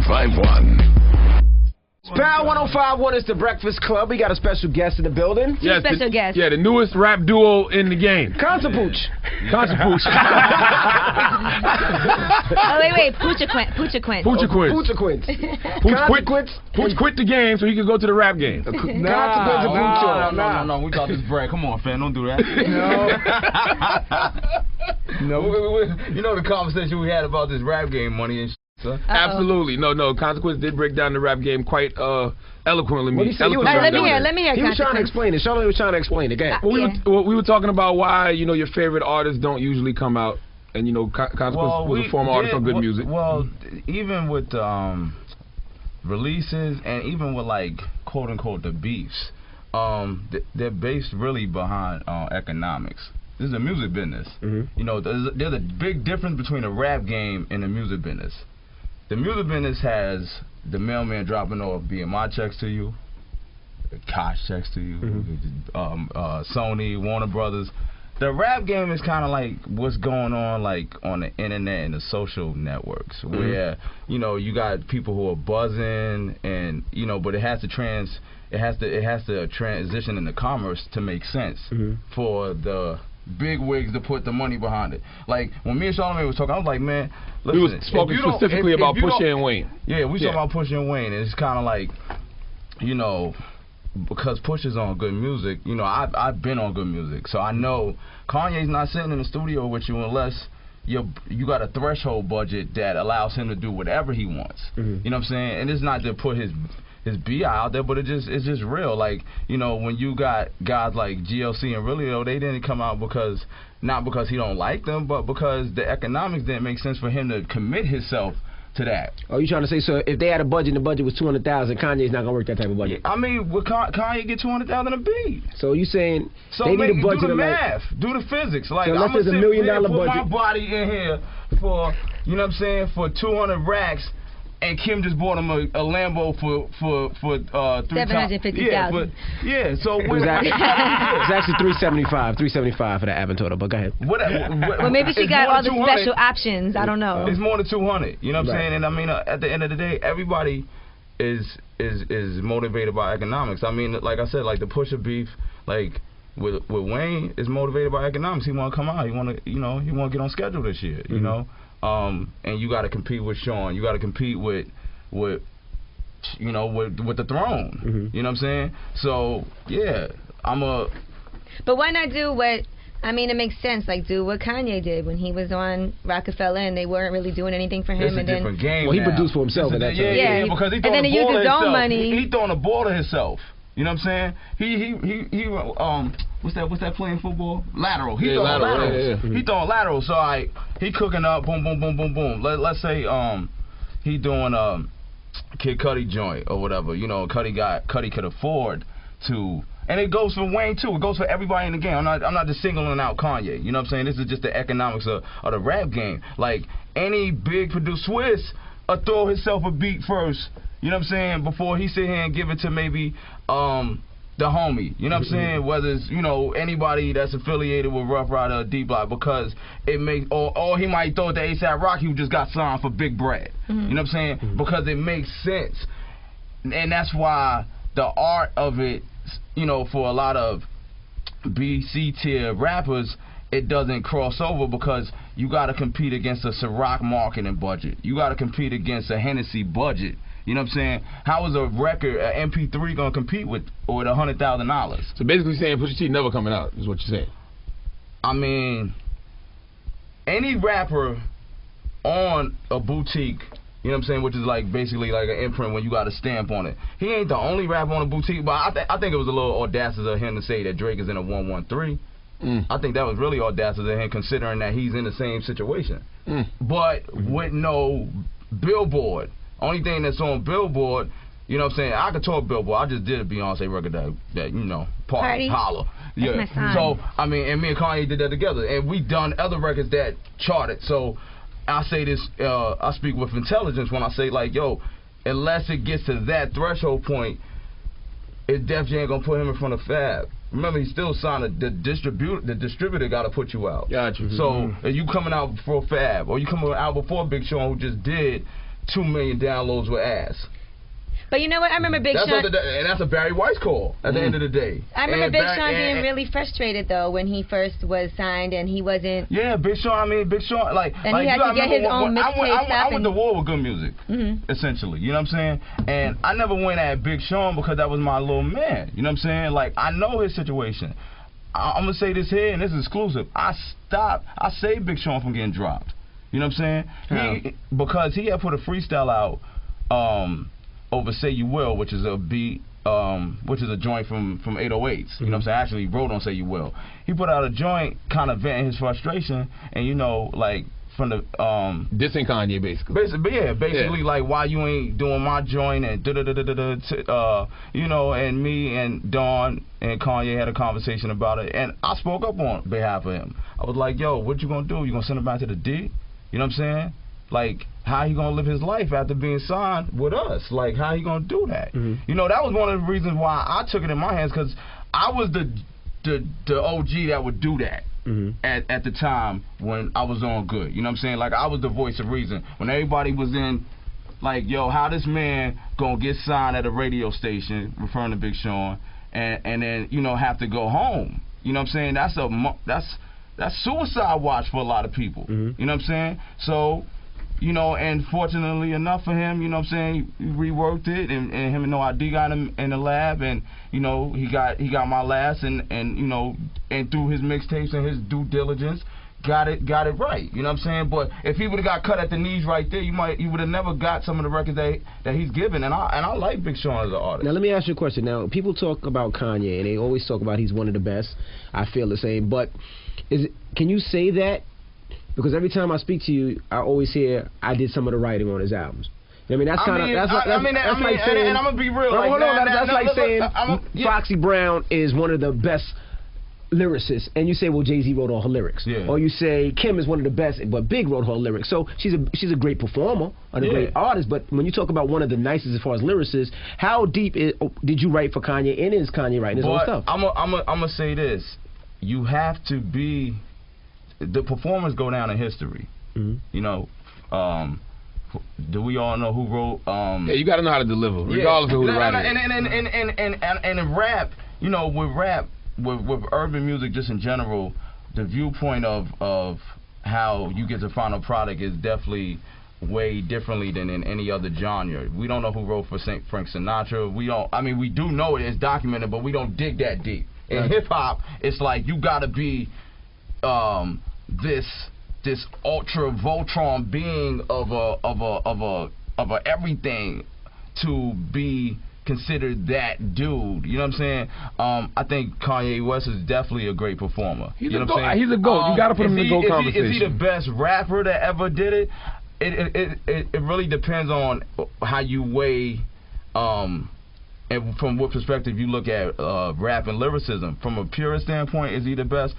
98.51. Power 105.1 is the Breakfast Club. We got a special guest in the building. Yes, special guest. Yeah, the newest rap duo in the game. Concert-Pooch. Concert-Pooch. Oh, wait. Pusha Quint. Pooch quit the game so he could go to the rap game. No, we got this bread. Come on, fam. Don't do that. No. You know the conversation we had about this rap game money and shit. Absolutely. No. Consequence did break down the rap game quite eloquently. Let me hear. He was trying to explain it. Charlotte was trying to explain it. Go ahead. We were talking about why your favorite artists don't usually come out, and Consequence was a former artist on Good Music. Well, even with releases and even with like quote unquote the beefs, they're based really behind economics. This is a music business. Mm-hmm. There's a big difference between a rap game and a music business. The music business has the mailman dropping off BMI checks to you, Koch checks to you, Sony, Warner Brothers. The rap game is kind of like what's going on like on the internet and the social networks, where you got people who are buzzing and but it has to transition into commerce to make sense for the big wigs to put the money behind it. Like when me and Charlamagne was talking, I was like, man, listen, we was spoken specifically about Pusha and Wayne. Yeah, we talking about Pusha and Wayne, and it's kind of like, because Pusha's on Good Music, I've been on Good Music, so I know Kanye's not sitting in the studio with you unless you got a threshold budget that allows him to do whatever he wants. You know what I'm saying? And it's not to put his BI out there, but it's just real. Like, when you got guys like GLC and Really though, they didn't come out not because he don't like them, but because the economics didn't make sense for him to commit himself to that. Oh, you trying to say, so if they had a budget and the budget was $200,000, Kanye's not gonna work that type of budget? I mean, would Kanye get $200,000 a beat? So you saying they need a budget? Do the math, do the physics. Like, so unless there's $1 million budget, put my body in here for for 200 racks. And Kim just bought him a Lambo for $750,000. Yeah, so it's actually $375 for the Aventura. But go ahead. Well, maybe she got all the special options. I don't know. It's more than 200. You know what I'm saying? And I mean, at the end of the day, everybody is motivated by economics. I mean, like I said, like the Pusha beef, like with Wayne, is motivated by economics. He want to come out. He want to he want to get on schedule this year. You know. And you got to compete with Sean. You got to compete with the throne. You know what I'm saying? So yeah, But why not do what? I mean, it makes sense. Like do what Kanye did when he was on Rockefeller, and they weren't really doing anything for him. It's a different game. Well, he produced for himself. Because he and then he used his own money. He throwing the ball to himself. You know what I'm saying? He what's that playing football? Lateral. He throwing laterals. He throwing laterals. So he cooking up boom boom boom boom boom. Let's say he doing Kid Cudi joint or whatever. Cudi could afford to, and it goes for Wayne too. It goes for everybody in the game. I'm not just singling out Kanye. You know what I'm saying? This is just the economics of the rap game. Like any big producer, Swiss throw himself a beat first. You know what I'm saying? Before he sit here and give it to maybe the homie. You know what I'm saying? Whether it's anybody that's affiliated with Rough Rider or D Block, because it makes or he might throw it to ASAP Rocky, who just got signed for big bread. You know what I'm saying? Because it makes sense, and that's why the art of it, for a lot of BC tier rappers, it doesn't cross over because you got to compete against a Ciroc marketing budget. You got to compete against a Hennessy budget. You know what I'm saying? How is a record, an MP3, gonna compete with $100,000? So basically saying Pusha T never coming out is what you're saying. I mean, any rapper on a boutique, you know what I'm saying, which is like basically like an imprint when you got a stamp on it. He ain't the only rapper on a boutique, but I think it was a little audacious of him to say that Drake is in a 113. I think that was really audacious of him, considering that he's in the same situation. But with no Billboard. Only thing that's on Billboard, you know what I'm saying? I could talk Billboard. I just did a Beyonce record that party holler. Yeah. That's my so I mean, and me and Kanye did that together, and we done other records that charted. So I say this, I speak with intelligence when I say like, yo, unless it gets to that threshold point, Def Jam ain't gonna put him in front of Fab. Remember, he still signed the distributor got to put you out. Gotcha. So if you coming out before Fab, or you coming out before Big Sean, who just did 2 million downloads with ass. But you know what? I remember Big Sean. And that's a Barry Weiss call at the end of the day. I remember Big Sean being really frustrated, though, when he first was signed and he wasn't. Yeah, Big Sean, like. And he had to get his own mixtape. I went to war with good music, essentially. You know what I'm saying? And I never went at Big Sean because that was my little man. You know what I'm saying? Like, I know his situation. I'm going to say this here, and this is exclusive. I saved Big Sean from getting dropped. You know what I'm saying? Because he had put a freestyle out over Say You Will, which is a beat, which is a joint from 808s. You know what I'm saying? I actually wrote on Say You Will. He put out a joint kind of venting his frustration, and you know, like from the dissing Kanye basically like why you ain't doing my joint and you know, and me and Dawn and Kanye had a conversation about it, and I spoke up on behalf of him. I was like, yo, what you gonna do? You gonna send him back to the D? You know what I'm saying? Like, how he gonna live his life after being signed with us? Like, how he gonna do that? You know, that was one of the reasons why I took it in my hands, because I was the OG that would do that at the time when I was on good. You know what I'm saying? Like, I was the voice of reason. When everybody was in, like, yo, how this man gonna get signed at a radio station, referring to Big Sean, and then, you know, have to go home. You know what I'm saying? That's suicide watch for a lot of people. You know what I'm saying? So, you know, and fortunately enough for him, you know what I'm saying, he reworked it, and him and No ID got him in the lab, and, you know, he got my last, and you know, and through his mixtapes and his due diligence, got it right. You know what I'm saying? But if he would have got cut at the knees right there, you would have never got some of the records that he's given, and I like Big Sean as an artist. Now let me ask you a question. Now, people talk about Kanye, and they always talk about he's one of the best. I feel the same, but can you say that? Because every time I speak to you, I always hear I did some of the writing on his albums. I mean, that's kind of that's like saying. And I'm gonna be real. That's like saying Foxy Brown is one of the best lyricists, and you say, well, Jay-Z wrote all her lyrics, or you say Kim is one of the best, but Big wrote her lyrics. So she's a great performer and a great artist. But when you talk about one of the nicest as far as lyricists, how deep did you write for Kanye? And is Kanye writing his own stuff? I'm gonna say this: you have to be. The performers go down in history. You know, do we all know who wrote? Yeah, you got to know how to deliver, regardless of who the writer is. And in rap, you know, with urban music, just in general, the viewpoint of how you get the final product is definitely way differently than in any other genre. We don't know who wrote for Frank Sinatra. We don't. I mean, we do know it. It's documented, but we don't dig that deep. In hip hop, it's like you got to be. This ultra Voltron being of a everything to be considered that dude. You know what I'm saying? I think Kanye West is definitely a great performer. He's a GOAT. He's a GOAT. You got to put him in the GOAT conversation. Is he the best rapper that ever did it? It really depends on how you weigh. And from what perspective you look at rap and lyricism. From a purist standpoint, is he the best?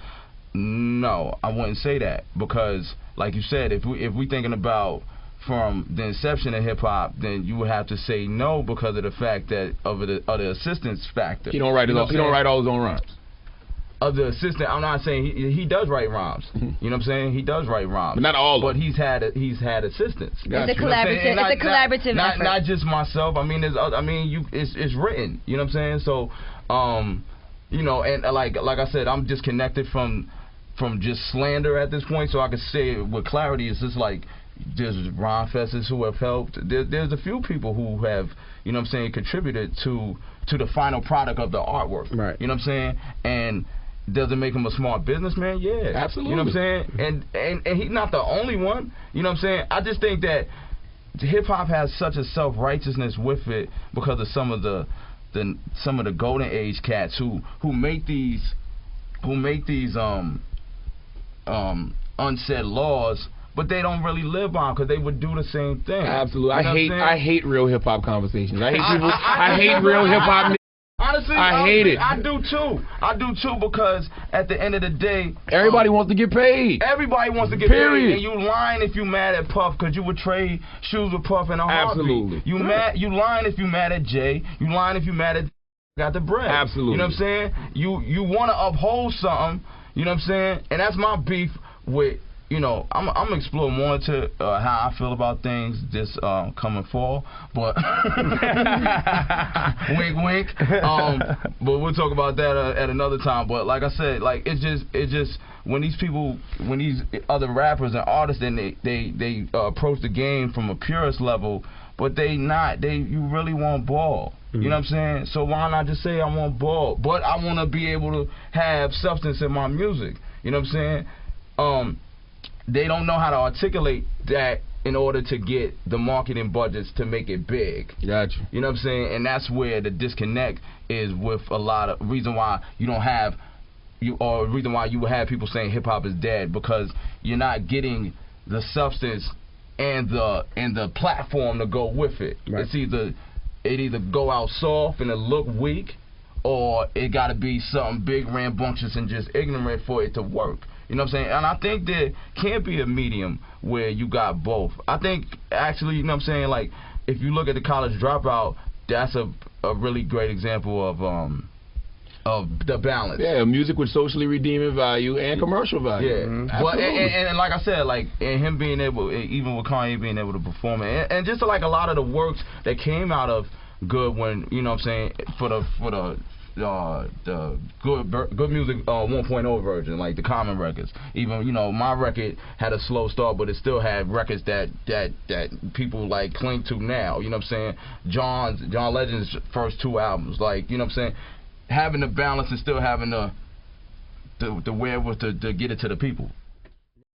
No, I wouldn't say that, because, like you said, if we thinking about from the inception of hip hop, then you would have to say no because of the fact that of the assistance factor. He don't write all his own rhymes. Of the assistant, I'm not saying he does write rhymes. You know what I'm saying? He does write rhymes, but not all. But he's had assistants. It's a collaborative. It's a collaborative effort. Not just myself. I mean, it's written. You know what I'm saying? So, you know, and like I said, I'm disconnected from just slander at this point, so I can say it with clarity. It's just like there's rhyme festers who have helped. There's a few people who have, you know what I'm saying, contributed to the final product of the artwork. Right. You know what I'm saying? And does it make him a smart businessman? Yeah. Absolutely. You know what I'm saying? And he's not the only one. You know what I'm saying? I just think that hip hop has such a self-righteousness with it because of some of the golden age cats who make these unsaid laws, but they don't really live by them because they would do the same thing. Absolutely. I hate real hip hop conversations. I hate people. I hate real hip hop. Honestly, I hate it. I do too because at the end of the day, everybody wants to get paid. Everybody wants to get paid, and you lying if you mad at Puff because you would trade shoes with Puff in a heartbeat. Absolutely. You lying if you mad at Jay. You lying if you mad at got the bread. Absolutely. You know what I'm saying? You want to uphold something. You know what I'm saying? And that's my beef with you know, I'm gonna explore more into how I feel about things this coming fall, but wink, wink. But we'll talk about that at another time. But like I said, like it's just when these other rappers and artists, then they approach the game from a purist level, but you really want ball. You know what I'm saying? So why not just say I want ball, but I want to be able to have substance in my music. You know what I'm saying? They don't know how to articulate that in order to get the marketing budgets to make it big. Gotcha. You know what I'm saying? And that's where the disconnect is with a lot of reason why you don't have or reason why you would have people saying hip hop is dead, because you're not getting the substance and the platform to go with it. Right. It either go out soft and it look weak, or it got to be something big, rambunctious, and just ignorant for it to work. You know what I'm saying? And I think there can't be a medium where you got both. I think actually, you know what I'm saying, like if you look at the College Dropout, that's a really great example of the balance. Yeah, music with socially redeeming value and commercial value. Yeah, but and like I said, like and him being able, even with Kanye being able to perform it, and just like a lot of the works that came out of Good, when you know what I'm saying, for the good music 1.0 version, like the Common records. Even, you know, my record had a slow start, but it still had records that people like cling to now. You know what I'm saying? John Legend's first 2 albums, like, you know what I'm saying? Having the balance and still having the wherewithal to get it to the people.